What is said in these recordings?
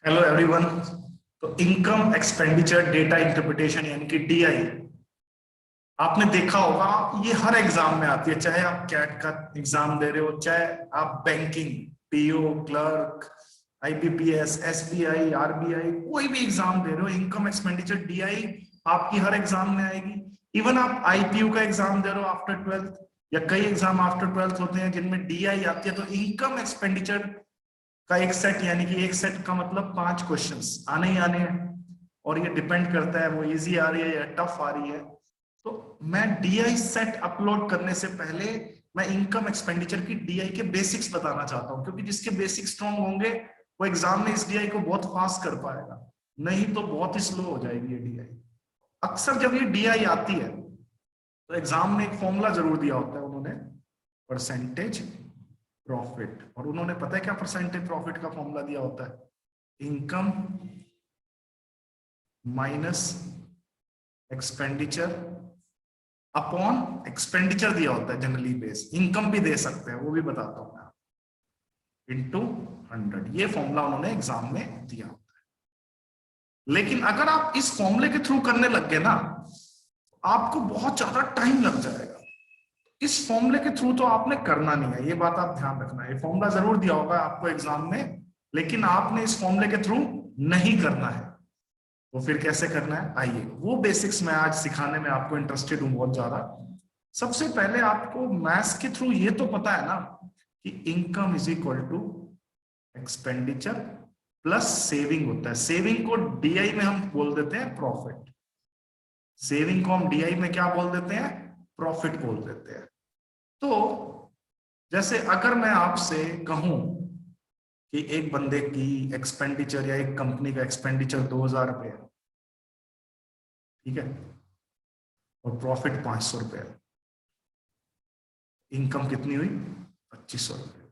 Hello everyone. तो income expenditure data interpretation यानी कि डीआई आपने देखा होगा, ये हर एग्जाम में आती है। चाहे आप कैट का एग्जाम दे रहे हो, चाहे आप banking, PO, clerk, IBPS, SBI, RBI, कोई भी एग्जाम दे रहे हो, इनकम एक्सपेंडिचर डीआई आपकी हर एग्जाम में आएगी। इवन आप आईपीयू का एग्जाम दे रहे हो आफ्टर 12th, या कई एग्जाम आफ्टर 12th होते हैं जिनमें डीआई आती है। तो इनकम एक्सपेंडिचर का एक सेट, यानी कि एक सेट का मतलब 5 क्वेश्चंस आने ही आने हैं। और ये डिपेंड करता है वो इजी आ रही है या टफ आ रही है। तो मैं डीआई सेट अपलोड करने से पहले मैं इनकम एक्सपेंडिचर की डीआई के बेसिक्स बताना चाहता हूं, क्योंकि जिसके बेसिक्स स्ट्रॉन्ग होंगे वो एग्जाम में इस डीआई को बहुत फास्ट कर पाएगा, नहीं तो बहुत ही स्लो हो जाएगी ये डीआई। अक्सर जब ये डीआई आती है तो एग्जाम में एक फॉर्मूला जरूर दिया होता है उन्होंने, परसेंटेज प्रॉफिट। और उन्होंने पता है क्या परसेंटेज प्रॉफिट का फॉर्मूला दिया होता है? Income minus expenditure upon expenditure दिया होता है जनरली बेस। इनकम भी दे सकते हैं, वो भी बताता हूं मैं, इनटू 100। ये फॉर्मूला उन्होंने एग्जाम में दिया होता है। लेकिन अगर आप इस फॉर्मूले के थ्रू करने लग गए ना, आपको बहुत ज्यादा टाइम लग जाएगा। इस फॉर्मूले के थ्रू तो आपने करना नहीं है, ये बात आप ध्यान रखना है। ये फॉर्मूला जरूर दिया होगा आपको एग्जाम में, लेकिन आपने इस फॉर्मूले के थ्रू नहीं करना है। तो फिर कैसे करना है, आइए वो बेसिक्स मैं आज सिखाने में आपको इंटरेस्टेड हूं बहुत ज्यादा। सबसे पहले आपको मैथ्स के थ्रू ये तो पता है ना कि income is equal to expenditure plus saving होता है। सेविंग को डीआई में हम बोल देते हैं प्रॉफिट। सेविंग को हम डीआई में क्या बोल देते हैं? प्रॉफिट बोल देते हैं। तो जैसे अगर मैं आपसे कहूं कि एक बंदे की एक्सपेंडिचर या एक कंपनी का एक्सपेंडिचर 2000 रुपये है, ठीक है, और प्रॉफिट 500 रुपये, इनकम कितनी हुई? 2500 रुपये।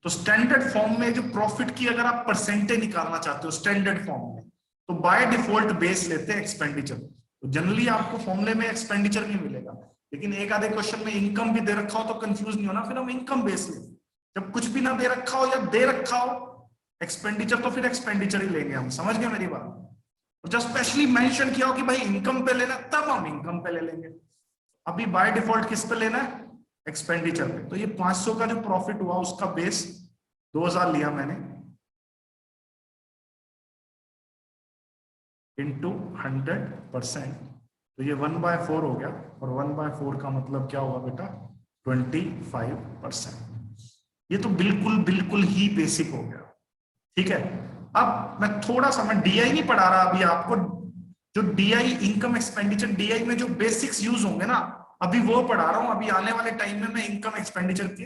तो स्टैंडर्ड फॉर्म में जो प्रॉफिट की अगर आप परसेंटेज निकालना चाहते हो स्टैंडर्ड फॉर्म में, तो बाय डिफॉल्ट बेस लेते हैं एक्सपेंडिचर। तो जनरली आपको फॉर्मूले में एक्सपेंडिचर नहीं मिलेगा, लेकिन एक आधे क्वेश्चन में इनकम भी दे रखा हो तो कंफ्यूज नहीं होना, फिर हम इनकम बेस लेंगे। जब कुछ भी ना दे रखा हो या दे रखा हो एक्सपेंडिचर, तो फिर एक्सपेंडिचर ही लेंगे हम। समझ गए मेरी बात? और जब स्पेशली मेंशन किया हो कि भाई इनकम पे लेना, तब हम इनकम पे ले लेंगे। अभी बाय डिफॉल्ट किस पे लेना है? एक्सपेंडिचर पे। तो ये 500 का जो प्रॉफिट हुआ उसका बेस 2000 लिया मैंने, इंटू 100%। तो ये 1/4 हो गया, और 1/4 का मतलब क्या हुआ बेटा? 25%। ये तो बिल्कुल बिल्कुल ही बेसिक हो गया, ठीक है। अब मैं थोड़ा सा, मैं डीआई नहीं पढ़ा रहा अभी आपको। जो डीआई इनकम एक्सपेंडिचर डीआई में जो बेसिक्स यूज होंगे ना, अभी वो पढ़ा रहा हूं। अभी आने वाले टाइम में मैं इनकम एक्सपेंडिचर के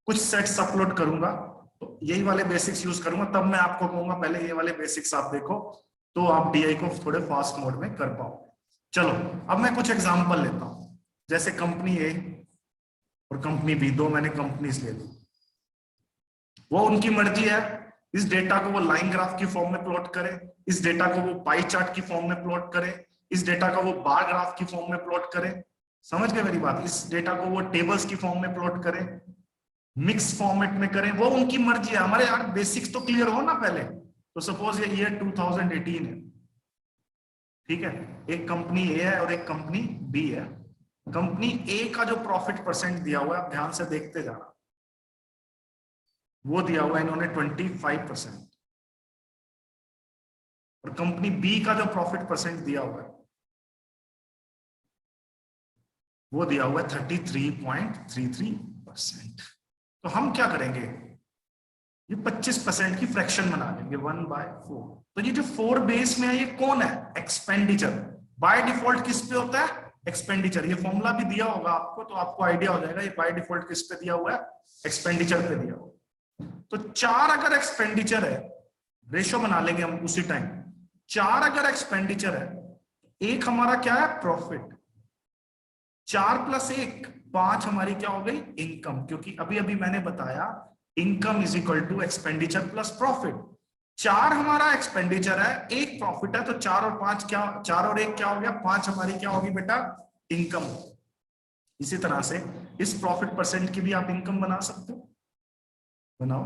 कुछ सेट्स अपलोड करूंगा, तो यही वाले बेसिक्स यूज करूंगा। तब मैं आपको कहूंगा पहले ये वाले बेसिक्स आप देखो, तो आप डीआई को थोड़े फास्ट मोड में कर पाओ। चलो अब मैं कुछ एग्जांपल लेता हूं। जैसे कंपनी ए और कंपनी बी, दो मैंने कंपनीज ले ली। वो उनकी मर्जी है, इस डेटा को वो लाइन ग्राफ की फॉर्म में प्लॉट करे, इस डेटा को वो पाई चार्ट की फॉर्म में प्लॉट करे, इस डेटा को वो बार ग्राफ की फॉर्म में प्लॉट करे। समझ गए मेरी बात? इस डेटा को वो टेबल्स की फॉर्म में प्लॉट करे, मिक्स फॉर्मेट में करें, वो उनकी मर्जी है। हमारे यार बेसिक्स तो क्लियर हो ना पहले। तो सपोज ये ईयर 2018 है, ठीक है। एक कंपनी ए है और एक कंपनी बी है। कंपनी ए का जो प्रॉफिट परसेंट दिया हुआ है, आप ध्यान से देखते जाना, वो दिया हुआ है इन्होंने 25%। और कंपनी बी का जो प्रॉफिट परसेंट दिया हुआ है वो दिया हुआ है 33.33%। तो हम क्या करेंगे, ये 25% की फ्रैक्शन बना लेंगे 1/4। तो ये जो 4 बेस में है ये कौन है? एक्सपेंडिचर। बाय डिफॉल्ट किस पे होता है? एक्सपेंडिचर। ये फॉर्मूला भी दिया होगा आपको, तो आपको आइडिया हो जाएगा ये बाय डिफॉल्ट किस पे दिया हुआ है? एक्सपेंडिचर पे दिया हुआ। तो 4 अगर एक्सपेंडिचर है, रेशो बना लेंगे हम उसी टाइम। 4 अगर एक्सपेंडिचर है, एक हमारा क्या है? प्रॉफिट। 4 + 1 5 हमारी क्या हो गई? इनकम। क्योंकि अभी अभी मैंने बताया income is equal to expenditure plus profit. 4 हमारा एक्सपेंडिचर है, 1 प्रॉफिट है, तो 4 और 5 क्या? 4 और 1 क्या हो गया? 5 हमारी क्या होगी बेटा? इनकम। इसी तरह से इस प्रॉफिट परसेंट की भी आप इनकम बना सकते हो, बनाओ।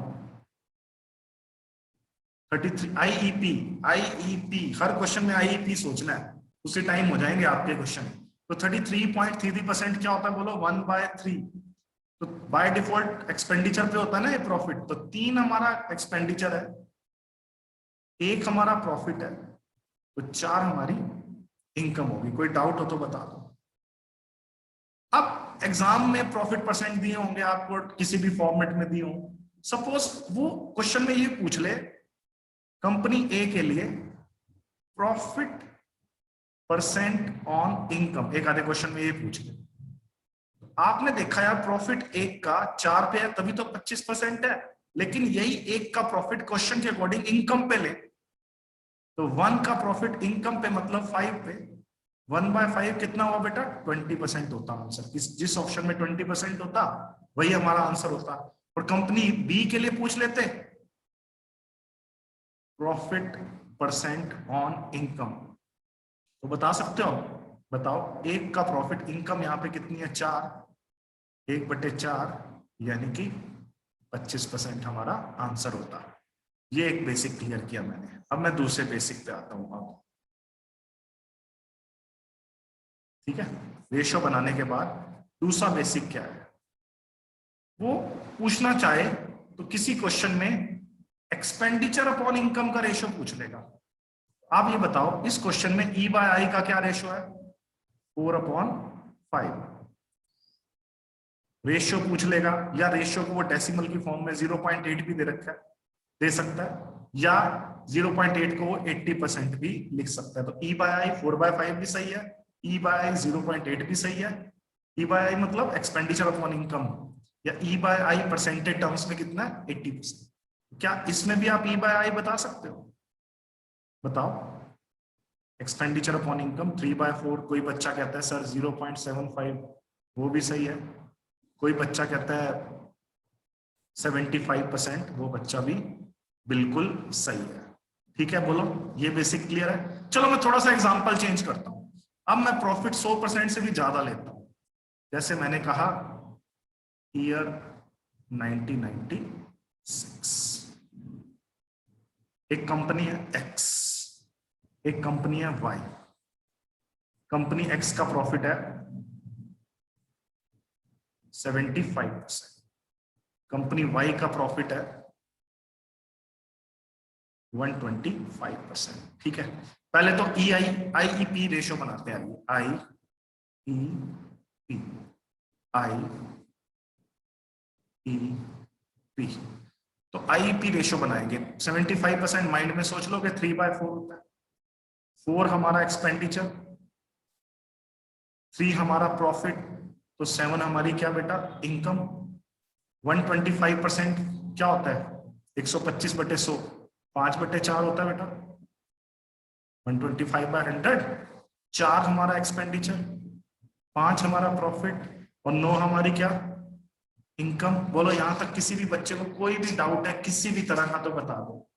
33 आईईपी हर क्वेश्चन में आईईपी सोचना है, उसी टाइम हो जाएंगे आपके क्वेश्चन। तो 33.33% क्या होता है बोलो, 1/3। तो बाय डिफॉल्ट एक्सपेंडिचर पे होता है ना ये प्रॉफिट, तो 3 हमारा एक्सपेंडिचर है, 1 हमारा प्रॉफिट है, तो 4 हमारी इनकम होगी। कोई डाउट हो तो बता दो। अब एग्जाम में प्रॉफिट परसेंट दिए होंगे आपको, किसी भी फॉर्मेट में दिए हों, सपोज वो क्वेश्चन में ये पूछ ले कंपनी ए के लिए प्रॉफिट परसेंट ऑन इनकम, एक आधे क्वेश्चन में ये पूछ ले। आपने देखा यार प्रॉफिट 1 का 4 पे है तभी तो 25% है, लेकिन यही 1 का प्रॉफिट क्वेश्चन के अकॉर्डिंग इनकम पे ले तो 1 का प्रॉफिट इनकम पे मतलब 5 पे 1/5 कितना हुआ बेटा, 20% होता आंसर। जिस ऑप्शन में 20% होता वही हमारा आंसर होता। और कंपनी बी के लिए पूछ लेते प्रॉफिट परसेंट ऑन इनकम, तो बता सकते हो, बताओ 1 का प्रॉफिट इनकम यहाँ पे कितनी है, 4, 1/4 यानी कि 25% हमारा आंसर होता। ये एक बेसिक क्लियर किया मैंने। अब मैं दूसरे बेसिक पे आता हूं। अब ठीक है, रेशियो बनाने के बाद दूसरा बेसिक क्या है, वो पूछना चाहे तो किसी क्वेश्चन में एक्सपेंडिचर अपॉन इनकम का रेशियो पूछ लेगा। आप ये बताओ इस क्वेश्चन में E/I का क्या रेशियो है, 4/5 रेशियो पूछ लेगा, या रेशियो को वो डेसिमल की फॉर्म में 0.8 भी दे रखा है, दे सकता है, या 0.8 को 80% भी लिख सकता है। तो E/I 4/5 भी सही है, E/I 0.8 भी सही है। E/I मतलब एक्सपेंडिचर अपॉन इनकम, या E/I परसेंटेज टर्म्स में कितना है, 80%। क्या इसमें भी आप E/I बता सकते हो, बताओ। एक्सपेंडिचर अपॉन इनकम 3/4, कोई बच्चा कहता है सर 0.75, वो भी सही है। कोई बच्चा कहता है 75%, वो बच्चा भी बिल्कुल सही है। ठीक है, बोलो ये बेसिक क्लियर है। चलो मैं थोड़ा सा एग्जांपल चेंज करता हूं। अब मैं प्रॉफिट 100% से भी ज्यादा लेता हूं। जैसे मैंने कहा ईयर 1996, एक कंपनी है एक्स, एक कंपनी है वाई। कंपनी एक्स का प्रॉफिट है 75%, कंपनी वाई का प्रॉफिट है 125%। ठीक है, पहले तो आईईपी रेशियो बनाते हैं। आईईपी तो आईईपी रेशियो बनाएंगे। 75% माइंड में सोच लो कि 3/4 होता है। 4 हमारा एक्सपेंडिचर, 3 हमारा प्रॉफिट, तो 7 हमारी क्या बेटा, इनकम। 125% क्या होता है, 125/100, 5/4 होता है बेटा, 125/100। 4 हमारा एक्सपेंडिचर, 5 हमारा प्रॉफिट, और 9 हमारी क्या, इनकम। बोलो यहां तक किसी भी बच्चे को कोई भी डाउट है किसी भी तरह का तो बता दो।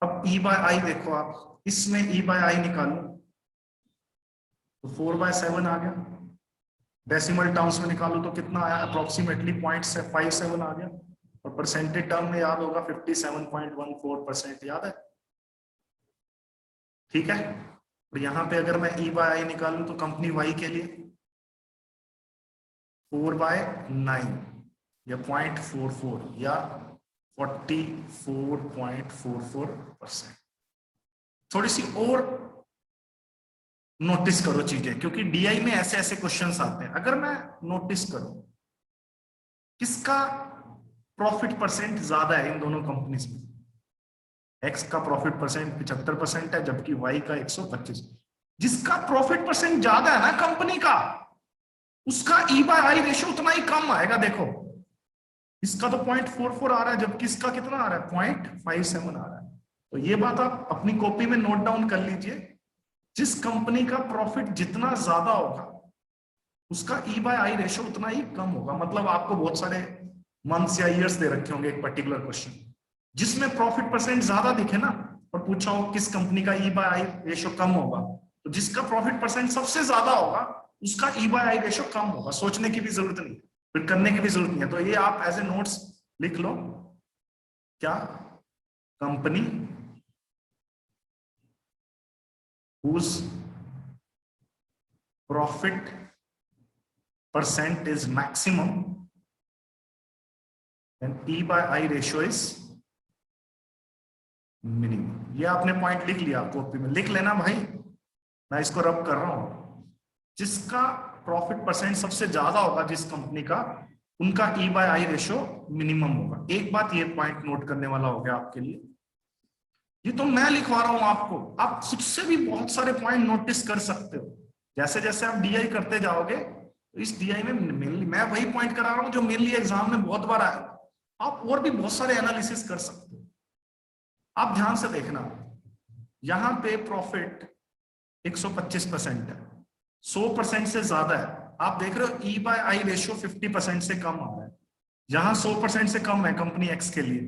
अब E/I देखो आप, इसमें E/I निकालो तो 4/7 आ गया। डेसिमल टर्म्स में निकालो तो कितना आया, अप्रोक्सीमेटली 0.57 आ गया। और परसेंटेज टर्म में याद होगा 57.14%, याद है। ठीक है, और यहां पे अगर मैं E/I निकालूं तो कंपनी वाई के लिए 4/9 या 0.44 या 44.44%। थोड़ी सी और नोटिस करो चीजें, क्योंकि डीआई में ऐसे ऐसे क्वेश्चंस आते हैं। अगर मैं नोटिस करूं किसका प्रॉफिट परसेंट ज्यादा है इन दोनों कंपनीज में, एक्स का प्रॉफिट परसेंट 75% है जबकि वाई का 125। जिसका प्रॉफिट परसेंट ज्यादा है ना कंपनी का, उसका E/I रेशियो उतना ही कम आएगा। देखो इसका तो 0.44 आ रहा है जबकि इसका कितना आ रहा है, 0.57 आ रहा है। तो ये बात आप अपनी कॉपी में नोट डाउन कर लीजिए। जिस कंपनी का प्रॉफिट जितना ज्यादा होगा उसका E/I रेशियो उतना ही कम होगा। मतलब आपको बहुत सारे मंथ्स या ईयर्स दे रखे होंगे एक पर्टिकुलर क्वेश्चन, जिसमें प्रॉफिट परसेंट ज्यादा दिखे ना और पूछा हो किस कंपनी का E/I रेशियो कम होगा, तो जिसका प्रॉफिट परसेंट सबसे ज्यादा होगा उसका E/I रेशियो कम होगा। सोचने की भी जरूरत नहीं, फिर करने की भी जरूरत नहीं है। तो ये आप एज ए नोट्स लिख लो, क्या company whose profit percent is maximum and E by I ratio is minimum। ये आपने पॉइंट लिख लिया, कॉपी में लिख लेना भाई, मैं इसको रब कर रहा हूं। जिसका प्रॉफिट परसेंट सबसे ज्यादा होगा जिस कंपनी का, उनका E by I ratio minimum होगा। एक बात ये पॉइंट नोट करने वाला हो गया आपके लिए, ये तो मैं लिखवा रहा हूं आपको, आप खुद से भी बहुत सारे पॉइंट नोटिस कर सकते हो। जैसे जैसे आप डीआई करते जाओगे, तो इस डीआई में मेनली मैं वही पॉइंट करा रहा हूं जो मेनली एग्जाम में बहुत बार आया। आप और भी बहुत सारे एनालिसिस कर सकते हो। आप ध्यान से देखना, यहां पे प्रॉफिट 125% है, 100% से ज्यादा है। आप देख रहे हो ई बाय आई रेशियो 50% से कम आ रहा है, यहां 100% से कम है कंपनी एक्स के लिए,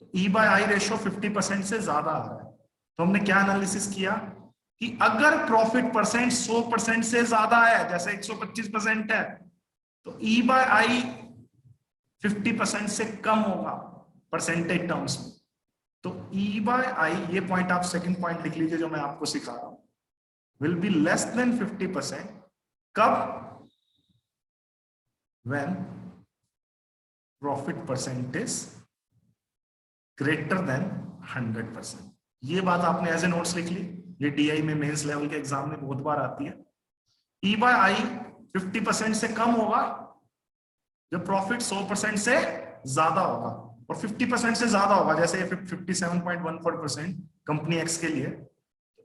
तो ई बाय आई रेशियो 50% से ज्यादा आ रहा है। तो हमने क्या एनालिसिस किया कि अगर प्रॉफिट परसेंट 100% से ज्यादा है, जैसे 125% है, तो ई बाय आई 50% से कम होगा परसेंटेज टर्म्स में। तो ई बाय आई, ये पॉइंट आप सेकंड पॉइंट लिख लीजिए जो मैं आपको सिखा रहा हूं, will be less than 50%। कब? when profit percent is greater than 100%। ये बात आपने एज ए नोट्स लिख ली, ये डीआई में मेंस लेवल के एग्जाम में बहुत बार आती है। ई बाय आई 50% से कम होगा जब प्रॉफिट 100% से ज्यादा होगा, और 50% से ज्यादा होगा, जैसे 57.14% कंपनी एक्स के लिए।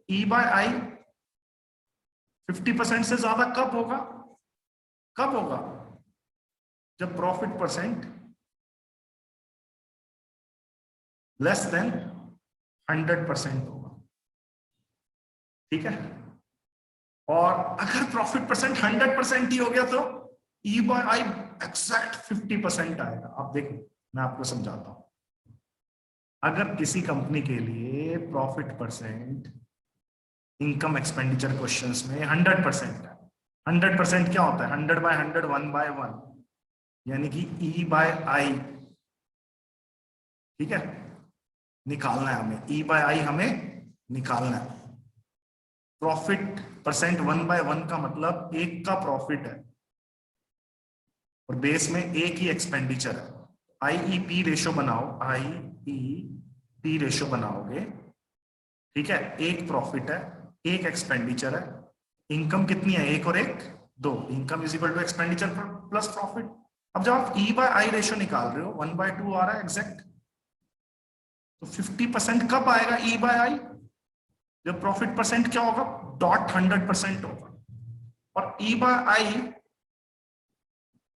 ई बाय आई 50% से ज्यादा कब होगा? कब होगा? जब प्रॉफिट परसेंट लेस देन 100% होगा, ठीक है। और अगर प्रॉफिट परसेंट 100% ही हो गया तो ई बाय आई एग्जैक्ट 50% आएगा। आप देखो, मैं आपको समझाता हूं। अगर किसी कंपनी के लिए profit percent income expenditure questions में 100% है, 100% क्या होता है? 100/100 1/1, यानी कि ई बाय आई, ठीक है, निकालना है हमें। ई बाय आई हमें निकालना है। प्रॉफिट परसेंट 1/1 का मतलब एक का प्रॉफिट है और बेस में एक ही एक्सपेंडिचर है। आईईपी रेशियो बनाओ, आईईपी रेशियो बनाओगे, ठीक है। एक प्रॉफिट है, एक एक्सपेंडिचर है, इनकम कितनी है? एक और एक, दो। Income is equal to expenditure plus profit. अब जब आप ई बाय आई रेशियो निकाल रहे हो, 1/2 आ रहा है एग्जैक्ट, तो 50% कब आएगा ई बाय आई? जब प्रॉफिट परसेंट क्या होगा? डॉट 100% होगा। और ई बाय आई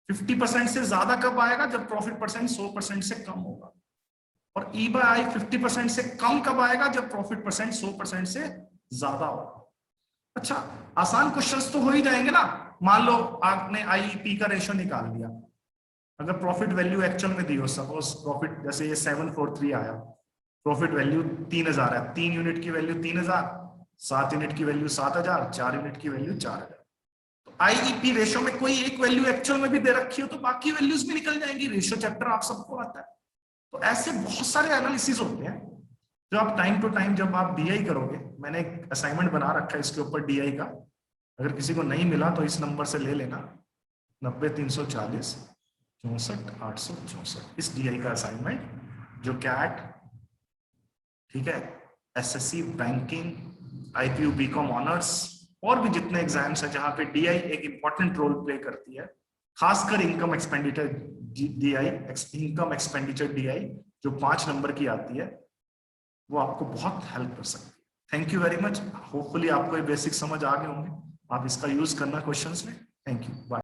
50% से ज्यादा कब आएगा? जब प्रॉफिट परसेंट 100% से कम होगा। और ई बाय आई 50% से कम कब आएगा? जब प्रॉफिट परसेंट 100% से ज्यादा होगा। अच्छा, आसान क्वेश्चंस तो हो ही जाएंगे ना। मान लो आपने आईईपी का रेशियो निकाल लिया, अगर प्रॉफिट वैल्यू एक्चुअल में दी हो, सपोज प्रॉफिट जैसे ये 743 आया, प्रॉफिट वैल्यू 3000 है, 3 यूनिट की वैल्यू 3000, 7 यूनिट की वैल्यू 7000, 4 यूनिट की वैल्यू 4000। तो आईईपी रेशियो में कोई एक वैल्यू एक्चुअल में भी दे रखी हो तो बाकी वैल्यूज भी निकल जाएंगी। रेशियो चैप्टर आप सबको आता है। तो ऐसे बहुत सारे एनालिसिस होते हैं जो आप टाइम टू टाइम जब आप डीआई करोगे, मैंने एक असाइनमेंट बना रखा है इसके ऊपर डीआई का, अगर किसी को नहीं मिला तो इस नंबर से ले लेना, 90 340 64 864, इस डीआई का असाइनमेंट, जो कैट, ठीक है, SSC, banking, IPU, BCom honours और भी जितने एग्जाम्स हैं जहां पे डीआई एक इंपॉर्टेंट रोल प्ले करती है, खासकर income expenditure DI, income expenditure DI जो 5 नंबर की आती है, वो आपको बहुत हेल्प कर सकती है। Thank you very much. Hopefully आपको ये बेसिक समझ आ गए होंगे, आप इसका यूज करना क्वेश्चंस में। Thank you, bye.